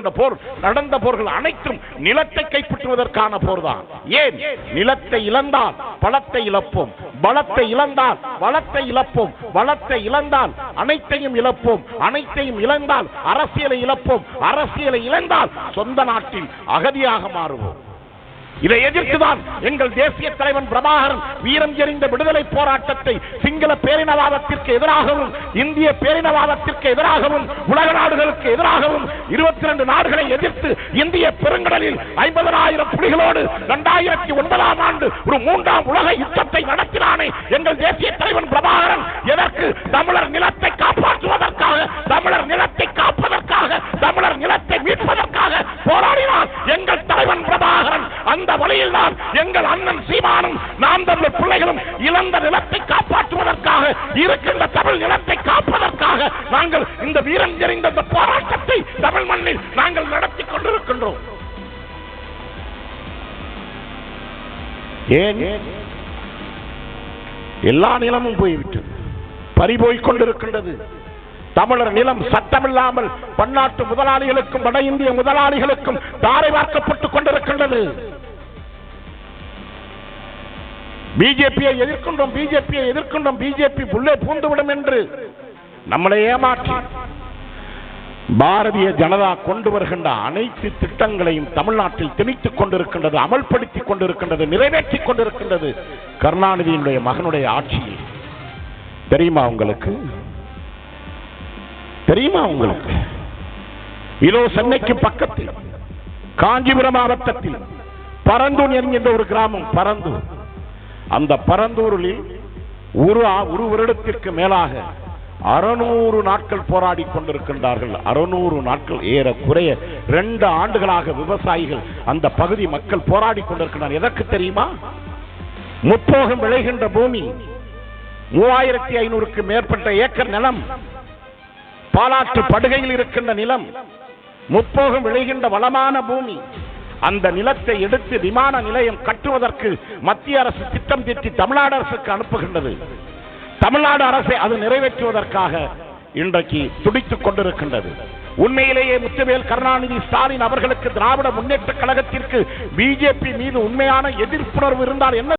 கொண்ட போர், நடந்த போர்கள் அனைத்தும் நிலத்தை கைப்பற்றுவதற்கான போர்தான். ஏன்? நிலத்தை இழந்தால் பலத்தை இழப்போம், பலத்தை இழந்தால் வளத்தை இழப்போம், வளத்தை இழந்தால் அனைத்தையும் இழப்போம், அனைத்தையும் இழந்தால் அரசியலை இழப்போம், அரசியலை இழந்தால் சொந்த நாட்டில் அகதியாக மாறுவோம். இதை எதிர்த்துதான் எங்கள் தேசிய தலைவன் பிரபாகரன் வீரம் எறிந்த விடுதலை போராட்டத்தை சிங்கள பேரினவாதத்திற்கு எதிராகவும் இந்திய பேரினவாதத்திற்கு எதிராகவும் உலக நாடுகளுக்கு எதிராகவும் 22 நாடுகளை எதிர்த்து இந்திய பெருங்கடலில் 50,000 புலிகளோடு 2009ஆம் ஆண்டு ஒரு 3ஆம் உலக யுத்தத்தை நடத்தினானே எங்கள் தேசிய தலைவன் பிரபாகரன். எதற்கு? தமிழர் நிலத்தை காப்பாற்றுவதற்காக, தமிழர் நிலத்தை காப்பதற்காக, தமிழர் நிலத்தை மீட்பதற்காக போராடினார் எங்கள் தலைவன் பிரபாகரன். அந்த வழியில் தான் எங்கள் அண்ணன் சீமானும் நாம் தமிழர் பிள்ளைகளும் இழந்த நிலத்தை காப்பாற்றுவதற்காக, இருக்கின்ற தமிழ் நிலத்தை காப்பதற்காக நாங்கள் இந்த வீரம் எறிந்த இந்த போராட்டத்தை தமிழ் மண்ணில் நாங்கள் நடத்தி கொண்டிருக்கின்றோம். ஏன்? எல்லா நிலமும் போய்விட்டது, பறிபோய்க் கொண்டிருக்கின்றது. தமிழர் நிலம் சட்டமில்லாமல் பன்னாட்டு முதலாளிகளுக்கும் வட இந்திய முதலாளிகளுக்கும் தாரை வார்க்கப்பட்டுக் கொண்டிருக்கின்றது. பிஜேபியை எதிர்க்கின்றோம், பிஜேபியை எதிர்க்கின்றோம், பிஜேபி உள்ளே பூந்துவிடும் என்று நம்மளை ஏமாற்றி பாரதிய ஜனதா கொண்டு வருகின்ற அனைத்து திட்டங்களையும் தமிழ்நாட்டில் திணித்துக் கொண்டிருக்கின்றது, அமல்படுத்திக் கொண்டிருக்கின்றது, நிறைவேற்றிக் கொண்டிருக்கின்றது கருணாநிதியினுடைய மகனுடைய ஆட்சியில். தெரியுமா உங்களுக்கு? தெரியுமா உங்களுக்கு? இதோ சென்னைக்கு பக்கத்தில் காஞ்சிபுரம் மாவட்டத்தில் பரந்தூர் என்கின்ற ஒரு கிராமம் பரந்தூர். அந்த பரந்தூரில் ஒரு வருடத்திற்கு மேலாக 600 நாட்கள் போராடி கொண்டிருக்கின்றார்கள். 600 நாட்கள், ஏறக்குறைய 2 ஆண்டுகளாக விவசாயிகள் அந்த பகுதி மக்கள் போராடி கொண்டிருக்கிறார்கள். எதற்கு தெரியுமா? முப்போகம் விளைகின்ற பூமி, 3500க்கு மேற்பட்ட ஏக்கர் நிலம், பாலாற்று படுகையில் இருக்கின்ற நிலம், முப்போகம் விளைகின்ற வளமான பூமி. அந்த நிலத்தை எடுத்து விமான நிலையம் கட்டுவதற்கு மத்திய அரசு திட்டம் தீட்டி தமிழ்நாடு அரசுக்கு அனுப்புகின்றது. தமிழ்நாடு அரசை அது நிறைவேற்றுவதற்காக இன்றைக்கு துடித்துக் கொண்டிருக்கின்றது. உண்மையிலேயே முத்துவேல் கருணாநிதி ஸ்டாலின் அவர்களுக்கு திராவிட முன்னேற்ற கழகத்திற்கு பிஜேபி மீது உண்மையான எதிர்ப்புணர்வு இருந்தால் என்ன